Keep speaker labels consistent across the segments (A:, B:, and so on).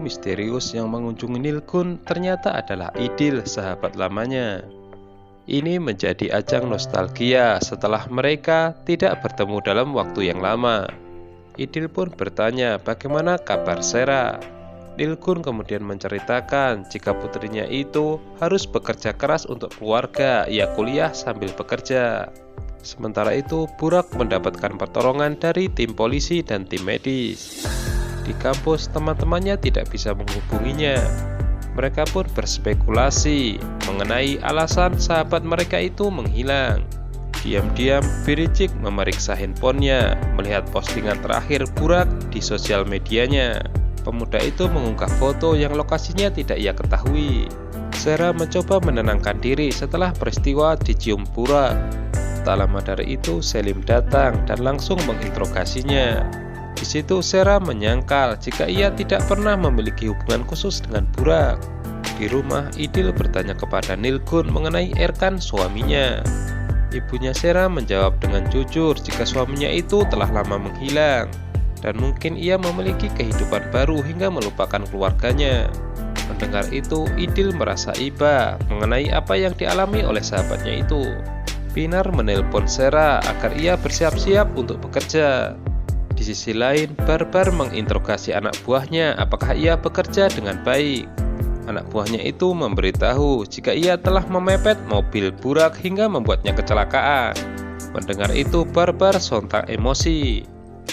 A: tamu misterius yang mengunjungi Nilgun ternyata adalah Idil, sahabat lamanya. Ini menjadi ajang nostalgia setelah mereka tidak bertemu dalam waktu yang lama. Idil pun bertanya bagaimana kabar Sera. Nilgun kemudian menceritakan jika putrinya itu harus bekerja keras untuk keluarga, ia kuliah sambil bekerja. Sementara itu Burak mendapatkan pertolongan dari tim polisi dan tim medis. Di kampus teman-temannya tidak bisa menghubunginya. Mereka pun berspekulasi mengenai alasan sahabat mereka itu menghilang. Diam-diam Biricik memeriksa handphonenya, melihat postingan terakhir Burak di sosial medianya. Pemuda itu mengunggah foto yang lokasinya tidak ia ketahui. Sera mencoba menenangkan diri setelah peristiwa dicium Burak. Tak lama dari itu Selim datang dan langsung menginterogasinya. Di situ Sera menyangkal jika ia tidak pernah memiliki hubungan khusus dengan Burak. Di rumah Idil bertanya kepada Nilgun mengenai Erkan suaminya. Ibunya Sera menjawab dengan jujur jika suaminya itu telah lama menghilang dan mungkin ia memiliki kehidupan baru hingga melupakan keluarganya. Mendengar itu Idil merasa iba mengenai apa yang dialami oleh sahabatnya itu. Pinar menelpon Sera agar ia bersiap-siap untuk bekerja. Di sisi lain, Barbar menginterogasi anak buahnya apakah ia bekerja dengan baik. Anak buahnya itu memberitahu jika ia telah memepet mobil Burak hingga membuatnya kecelakaan. Mendengar itu, Barbar sontak emosi.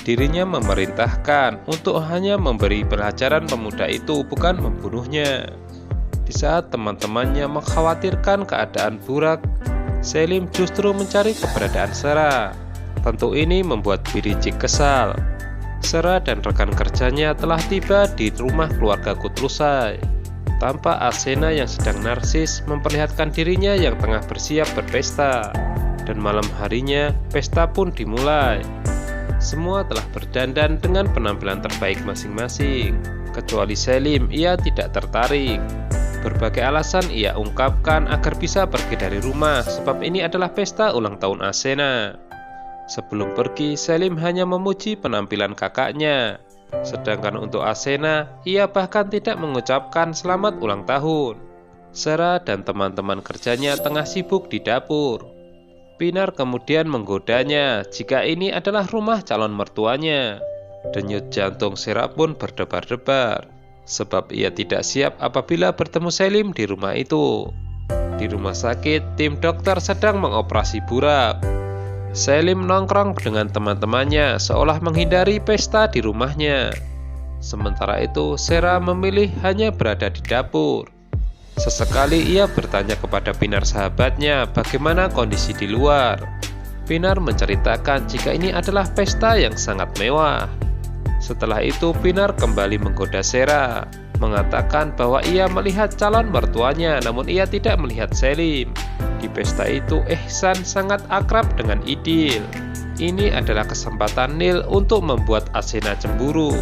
A: Dirinya memerintahkan untuk hanya memberi pelajaran pemuda itu, bukan membunuhnya. Di saat teman-temannya mengkhawatirkan keadaan Burak, Selim justru mencari keberadaan Sera. Tentu ini membuat Biricik kesal. Sera dan rekan kerjanya telah tiba di rumah keluarga Kutlusay. Tampak Asena yang sedang narsis memperlihatkan dirinya yang tengah bersiap berpesta. Dan malam harinya, pesta pun dimulai. Semua telah berdandan dengan penampilan terbaik masing-masing. Kecuali Selim, ia tidak tertarik. Berbagai alasan ia ungkapkan agar bisa pergi dari rumah, sebab ini adalah pesta ulang tahun Asena. Sebelum pergi, Selim hanya memuji penampilan kakaknya. Sedangkan untuk Asena, ia bahkan tidak mengucapkan selamat ulang tahun. Sera dan teman-teman kerjanya tengah sibuk di dapur. Pinar kemudian menggodanya jika ini adalah rumah calon mertuanya. Denyut jantung Sera pun berdebar-debar, sebab ia tidak siap apabila bertemu Selim di rumah itu. Di rumah sakit, tim dokter sedang mengoperasi Burak. Selim nongkrong dengan teman-temannya seolah menghindari pesta di rumahnya. Sementara itu Sera memilih hanya berada di dapur. Sesekali ia bertanya kepada Pinar sahabatnya bagaimana kondisi di luar. Pinar menceritakan jika ini adalah pesta yang sangat mewah. Setelah itu Pinar kembali menggoda Sera, mengatakan bahwa ia melihat calon mertuanya namun ia tidak melihat Selim. Di pesta itu Ihsan sangat akrab dengan Idil. Ini adalah kesempatan Nil untuk membuat Asena cemburu.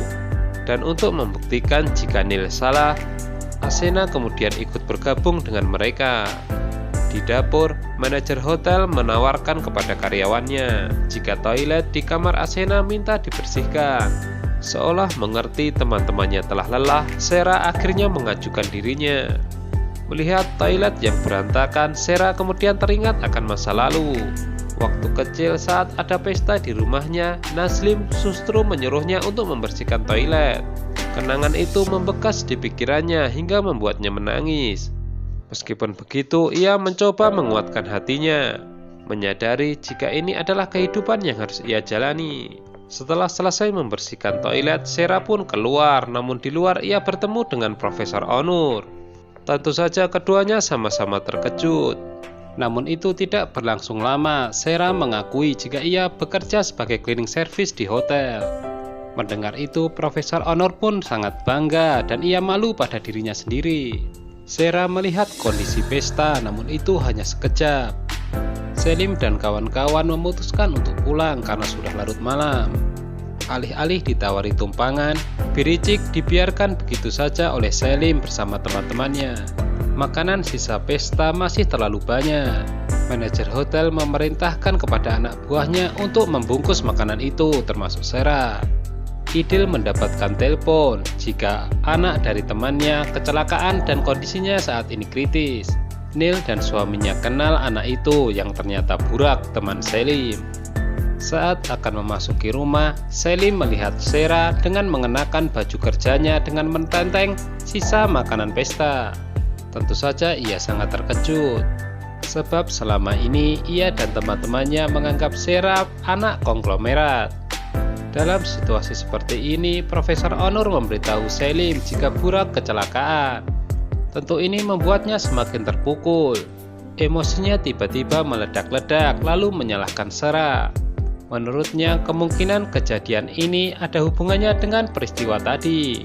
A: Dan untuk membuktikan jika Nil salah, Asena kemudian ikut bergabung dengan mereka. Di dapur, manajer hotel menawarkan kepada karyawannya jika toilet di kamar Asena minta dibersihkan. Seolah mengerti teman-temannya telah lelah, Sera akhirnya mengajukan dirinya. Melihat toilet yang berantakan, Sera kemudian teringat akan masa lalu. Waktu kecil saat ada pesta di rumahnya, Naslim justru menyuruhnya untuk membersihkan toilet. Kenangan itu membekas di pikirannya hingga membuatnya menangis. Meskipun begitu, ia mencoba menguatkan hatinya, menyadari jika ini adalah kehidupan yang harus ia jalani. Setelah selesai membersihkan toilet, Sera pun keluar, namun di luar ia bertemu dengan Profesor Onur. Tentu saja keduanya sama-sama terkejut. Namun itu tidak berlangsung lama. Sera mengakui jika ia bekerja sebagai cleaning service di hotel. Mendengar itu, Profesor Onur pun sangat bangga dan ia malu pada dirinya sendiri. Sera melihat kondisi pesta, namun itu hanya sekejap. Selim dan kawan-kawan memutuskan untuk pulang karena sudah larut malam. Alih-alih ditawari tumpangan, Biricik dibiarkan begitu saja oleh Selim bersama teman-temannya. Makanan sisa pesta masih terlalu banyak. Manajer hotel memerintahkan kepada anak buahnya untuk membungkus makanan itu, termasuk Sera. Idil mendapatkan telepon jika anak dari temannya kecelakaan dan kondisinya saat ini kritis. Neil dan suaminya kenal anak itu yang ternyata Burak, teman Selim. Saat akan memasuki rumah, Selim melihat Sera dengan mengenakan baju kerjanya dengan mententeng sisa makanan pesta. Tentu saja ia sangat terkejut, sebab selama ini ia dan teman-temannya menganggap Sera anak konglomerat. Dalam situasi seperti ini, Profesor Onur memberitahu Selim jika Burak kecelakaan. Tentu ini membuatnya semakin terpukul. Emosinya tiba-tiba meledak-ledak lalu menyalahkan Sera. Menurutnya kemungkinan kejadian ini ada hubungannya dengan peristiwa tadi.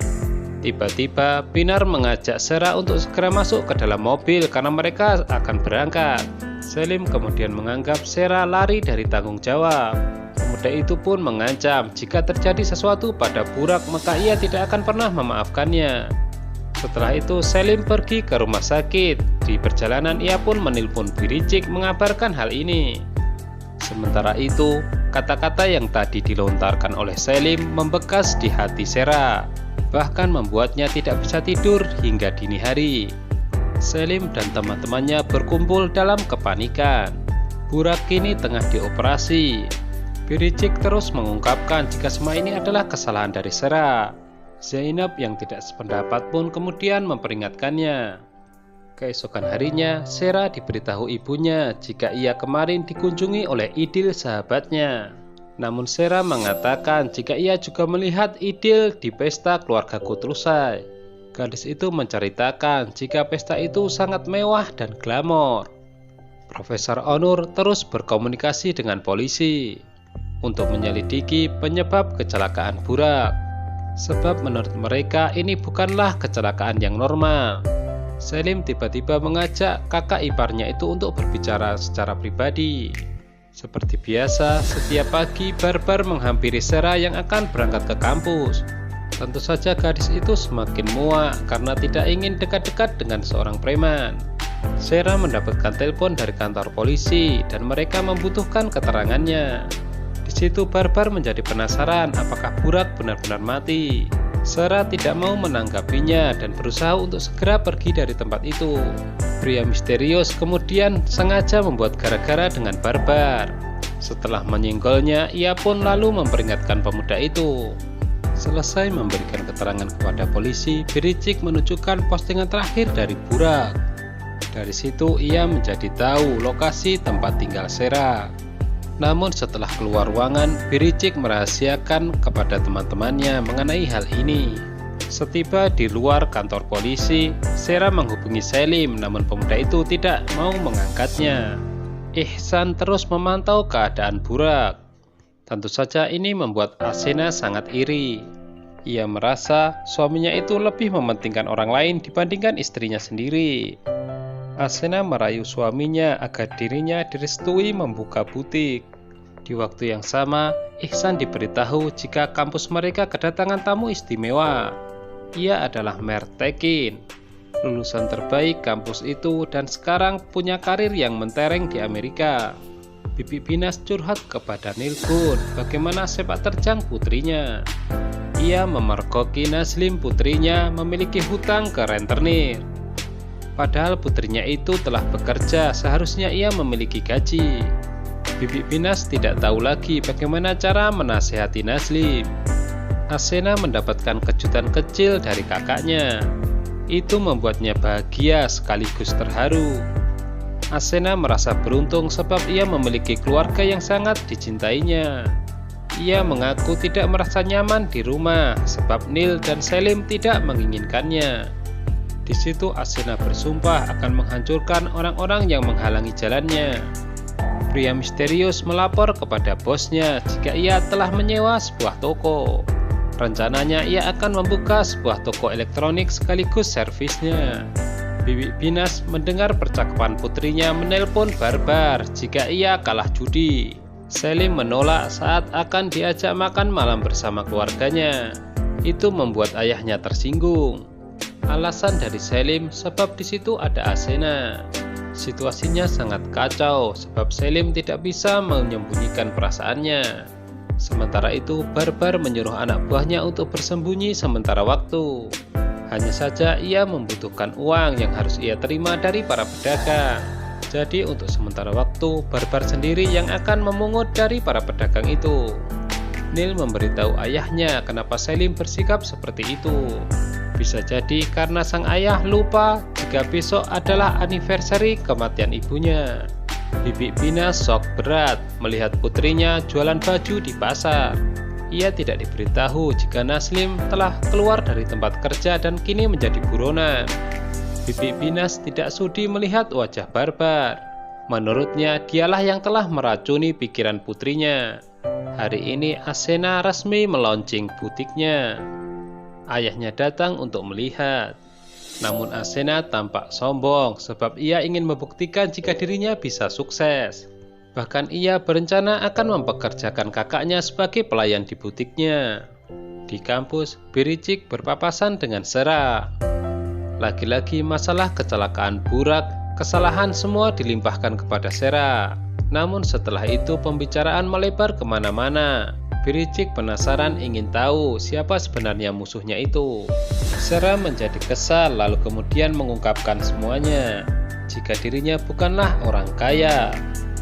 A: Tiba-tiba Pinar mengajak Sera untuk segera masuk ke dalam mobil karena mereka akan berangkat. Selim kemudian menganggap Sera lari dari tanggung jawab. Pemuda itu pun mengancam jika terjadi sesuatu pada Burak maka ia tidak akan pernah memaafkannya. Setelah itu Selim pergi ke rumah sakit. Di perjalanan ia pun menelpon Biricik mengabarkan hal ini. Sementara itu, kata-kata yang tadi dilontarkan oleh Selim membekas di hati Sera, bahkan membuatnya tidak bisa tidur hingga dini hari. Selim dan teman-temannya berkumpul dalam kepanikan. Burak kini tengah dioperasi. Biricik terus mengungkapkan jika semua ini adalah kesalahan dari Sera. Zainab yang tidak sependapat pun kemudian memperingatkannya. Keesokan harinya, Sera diberitahu ibunya jika ia kemarin dikunjungi oleh Idil sahabatnya. Namun Sera mengatakan jika ia juga melihat Idil di pesta keluarga Kutrusai. Gadis itu menceritakan jika pesta itu sangat mewah dan glamor. Profesor Onur terus berkomunikasi dengan polisi untuk menyelidiki penyebab kecelakaan Burak. Sebab menurut mereka ini bukanlah kecelakaan yang normal. Selim tiba-tiba mengajak kakak iparnya itu untuk berbicara secara pribadi. Seperti biasa, setiap pagi Barbar menghampiri Sera yang akan berangkat ke kampus. Tentu saja gadis itu semakin muak karena tidak ingin dekat-dekat dengan seorang preman. Sera mendapatkan telepon dari kantor polisi dan mereka membutuhkan keterangannya. Di situ Barbar menjadi penasaran apakah Burak benar-benar mati. Sera tidak mau menanggapinya dan berusaha untuk segera pergi dari tempat itu. Pria misterius kemudian sengaja membuat gara-gara dengan Barbar. Setelah menyinggolnya, ia pun lalu memperingatkan pemuda itu. Selesai memberikan keterangan kepada polisi, Biricik menunjukkan postingan terakhir dari Burak. Dari situ ia menjadi tahu lokasi tempat tinggal Sera. Namun setelah keluar ruangan, Biricik merahasiakan kepada teman-temannya mengenai hal ini. Setiba di luar kantor polisi, Sera menghubungi Selim, namun pemuda itu tidak mau mengangkatnya. Ihsan terus memantau keadaan Burak. Tentu saja ini membuat Asena sangat iri. Ia merasa suaminya itu lebih mementingkan orang lain dibandingkan istrinya sendiri. Asena merayu suaminya agar dirinya direstui membuka butik. Di waktu yang sama, Ihsan diberitahu jika kampus mereka kedatangan tamu istimewa. Ia adalah Mer Tekin, lulusan terbaik kampus itu dan sekarang punya karir yang mentereng di Amerika. Bibi Binas curhat kepada Nilgun bagaimana sepak terjang putrinya. Ia memergoki Naslim putrinya memiliki hutang ke rentenir. Padahal putrinya itu telah bekerja, seharusnya ia memiliki gaji. Bibi Binas tidak tahu lagi bagaimana cara menasehati Naslim. Asena mendapatkan kejutan kecil dari kakaknya. Itu membuatnya bahagia sekaligus terharu. Asena merasa beruntung sebab ia memiliki keluarga yang sangat dicintainya. Ia mengaku tidak merasa nyaman di rumah sebab Nil dan Selim tidak menginginkannya. Di situ Asena bersumpah akan menghancurkan orang-orang yang menghalangi jalannya. Pria misterius melapor kepada bosnya jika ia telah menyewa sebuah toko. Rencananya ia akan membuka sebuah toko elektronik sekaligus servisnya. Bibi Binas mendengar percakapan putrinya menelpon Barbar jika ia kalah judi. Selim menolak saat akan diajak makan malam bersama keluarganya. Itu membuat ayahnya tersinggung. Alasan dari Selim sebab di situ ada Asena. Situasinya sangat kacau sebab Selim tidak bisa menyembunyikan perasaannya. Sementara itu, Barbar menyuruh anak buahnya untuk bersembunyi sementara waktu. Hanya saja ia membutuhkan uang yang harus ia terima dari para pedagang. Jadi untuk sementara waktu, Barbar sendiri yang akan memungut dari para pedagang itu. Neil memberitahu ayahnya kenapa Selim bersikap seperti itu. Bisa jadi karena sang ayah lupa jika besok adalah anniversary kematian ibunya. Bibi Bina shock berat melihat putrinya jualan baju di pasar. Ia tidak diberitahu jika Naslim telah keluar dari tempat kerja dan kini menjadi buronan. Bibi Binas tidak sudi melihat wajah Barbar. Menurutnya dialah yang telah meracuni pikiran putrinya. Hari ini Asena resmi meluncing butiknya. Ayahnya datang untuk melihat. Namun Asena tampak sombong sebab ia ingin membuktikan jika dirinya bisa sukses. Bahkan ia berencana akan mempekerjakan kakaknya sebagai pelayan di butiknya. Di kampus, Biricik berpapasan dengan Sera. Lagi-lagi masalah kecelakaan Burak, kesalahan semua dilimpahkan kepada Sera. Namun setelah itu pembicaraan melebar kemana-mana. Biricik penasaran ingin tahu siapa sebenarnya musuhnya itu. Sera menjadi kesal lalu kemudian mengungkapkan semuanya. Jika dirinya bukanlah orang kaya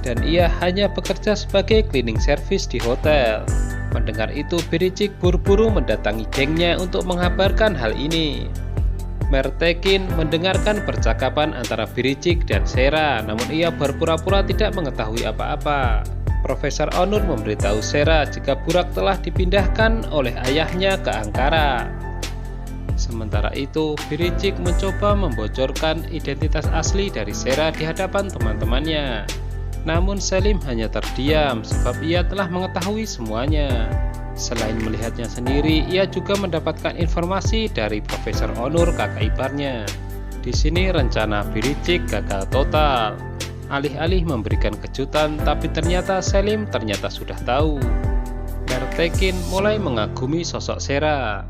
A: dan ia hanya bekerja sebagai cleaning service di hotel. Mendengar itu Biricik buru-buru mendatangi gengnya untuk mengabarkan hal ini. Mertekin mendengarkan percakapan antara Biricik dan Sera, namun ia berpura-pura tidak mengetahui apa-apa. Profesor Onur memberitahu Sera jika Burak telah dipindahkan oleh ayahnya ke Ankara. Sementara itu, Biricik mencoba membocorkan identitas asli dari Sera di hadapan teman-temannya. Namun Selim hanya terdiam sebab ia telah mengetahui semuanya. Selain melihatnya sendiri, ia juga mendapatkan informasi dari Profesor Onur, kakak iparnya. Di sini rencana Biricik gagal total. Alih-alih memberikan kejutan, tapi ternyata Selim sudah tahu. Mertekin mulai mengagumi sosok Sera,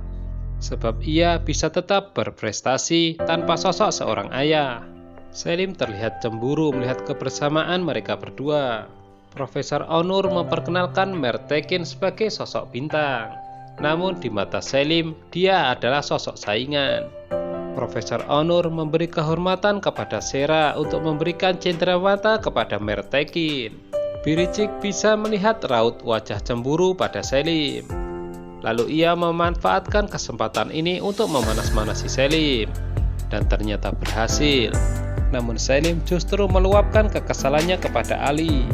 A: sebab ia bisa tetap berprestasi tanpa sosok seorang ayah. Selim terlihat cemburu melihat kebersamaan mereka berdua. Profesor Onur memperkenalkan Mertekin sebagai sosok bintang. Namun di mata Selim, dia adalah sosok saingan. Profesor Onur memberi kehormatan kepada Sera untuk memberikan cendrawata kepada Mertekin. Biricik bisa melihat raut wajah cemburu pada Selim. Lalu ia memanfaatkan kesempatan ini untuk memanas-manasi Selim. Dan ternyata berhasil. Namun Selim justru meluapkan kekesalannya kepada Ali.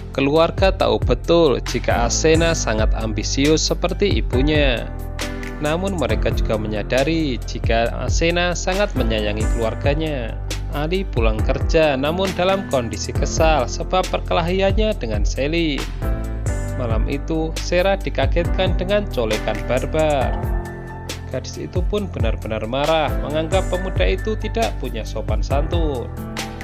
A: Keluarga tahu betul jika Asena sangat ambisius seperti ibunya. Namun mereka juga menyadari jika Asena sangat menyayangi keluarganya. Ali pulang kerja namun dalam kondisi kesal sebab perkelahiannya dengan Selim. Malam itu Sera dikagetkan dengan colekan Barbar. Gadis itu pun benar-benar marah menganggap pemuda itu tidak punya sopan santun.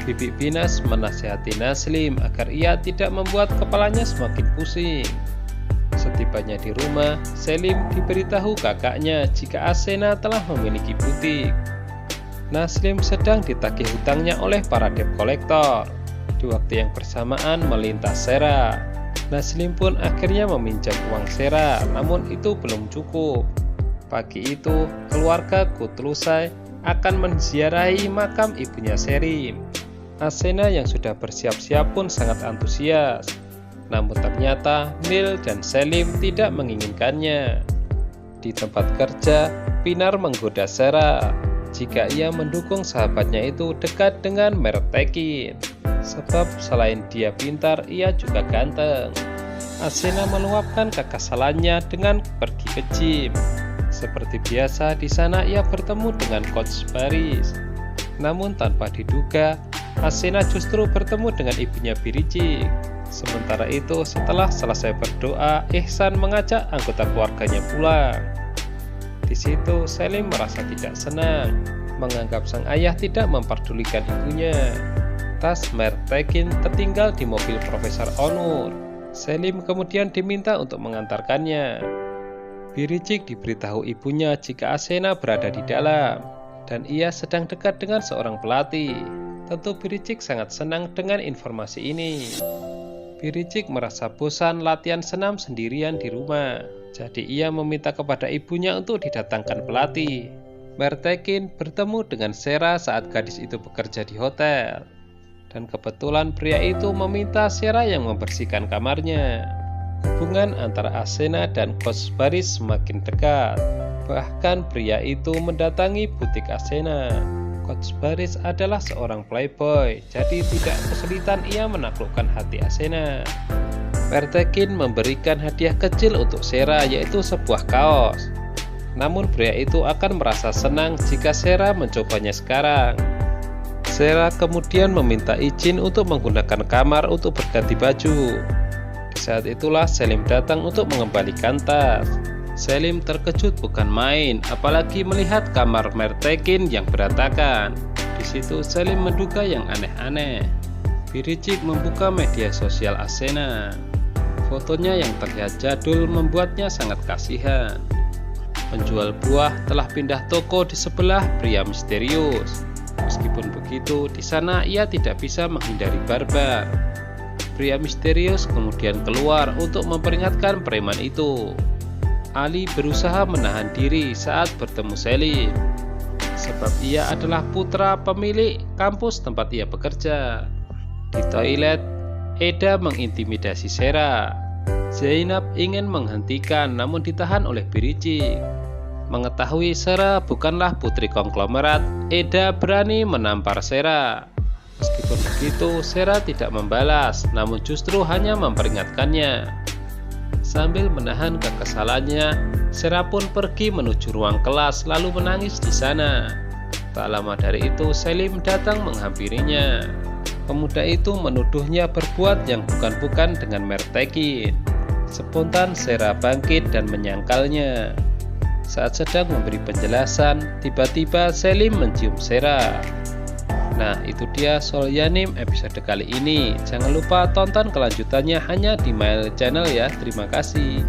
A: Bibi Binas menasihati Naslim agar ia tidak membuat kepalanya semakin pusing. Setibanya di rumah, Selim diberitahu kakaknya jika Asena telah memiliki butik. Naslim sedang ditagih hutangnya oleh para debt collector. Di waktu yang bersamaan melintas Sera. Naslim pun akhirnya meminjam uang Sera, namun itu belum cukup. Pagi itu, keluarga Kutlusai akan menziarahi makam ibunya Selim. Asena yang sudah bersiap-siap pun sangat antusias. Namun ternyata Neil dan Selim tidak menginginkannya. Di tempat kerja, Pinar menggoda Sera jika ia mendukung sahabatnya itu dekat dengan Mertekin. Sebab selain dia pintar, ia juga ganteng. Asena meluapkan kekesalannya dengan pergi ke gym. Seperti biasa di sana ia bertemu dengan Coach Baris. Namun tanpa diduga, Asena justru bertemu dengan ibunya Biricik. Sementara itu, setelah selesai berdoa, Ihsan mengajak anggota keluarganya pulang. Di situ, Selim merasa tidak senang, menganggap sang ayah tidak memperdulikan ibunya. Tas Mertekin tertinggal di mobil Profesor Onur. Selim kemudian diminta untuk mengantarkannya. Biricik diberitahu ibunya jika Asena berada di dalam, dan ia sedang dekat dengan seorang pelatih. Tentu Biricik sangat senang dengan informasi ini. Biricik merasa bosan latihan senam sendirian di rumah. Jadi ia meminta kepada ibunya untuk didatangkan pelatih. Mertekin bertemu dengan Sera saat gadis itu bekerja di hotel. Dan kebetulan pria itu meminta Sera yang membersihkan kamarnya. Hubungan antara Asena dan Coach Baris semakin dekat. Bahkan pria itu mendatangi butik Asena. Coach Baris adalah seorang playboy, jadi tidak kesulitan ia menaklukkan hati Asena. Mertekin memberikan hadiah kecil untuk Sera, yaitu sebuah kaos. Namun pria itu akan merasa senang jika Sera mencobanya sekarang. Sera kemudian meminta izin untuk menggunakan kamar untuk berganti baju. Di saat itulah Selim datang untuk mengembalikan tas. Selim terkejut bukan main, apalagi melihat kamar Mertekin yang berantakan. Di situ Selim menduga yang aneh-aneh. Biricik membuka media sosial Asena. Fotonya yang terlihat jadul membuatnya sangat kasihan. Penjual buah telah pindah toko di sebelah pria misterius. Meskipun begitu, di sana ia tidak bisa menghindari barbar. Pria misterius kemudian keluar untuk memperingatkan preman itu. Ali berusaha menahan diri saat bertemu Selim, sebab ia adalah putra pemilik kampus tempat ia bekerja. Di toilet, Eda mengintimidasi Sera. Zainab ingin menghentikan namun ditahan oleh Biricik. Mengetahui Sera bukanlah putri konglomerat, Eda berani menampar Sera. Meskipun begitu, Sera tidak membalas, namun justru hanya memperingatkannya. Sambil menahan kekesalannya, Sera pun pergi menuju ruang kelas lalu menangis di sana. Tak lama dari itu, Selim datang menghampirinya. Pemuda itu menuduhnya berbuat yang bukan-bukan dengan Mertekin. Spontan Sera bangkit dan menyangkalnya. Saat sedang memberi penjelasan, tiba-tiba Selim mencium Sera. Nah, itu dia Soul Yanim episode kali ini. Jangan lupa tonton kelanjutannya hanya di Mail Channel ya. Terima kasih.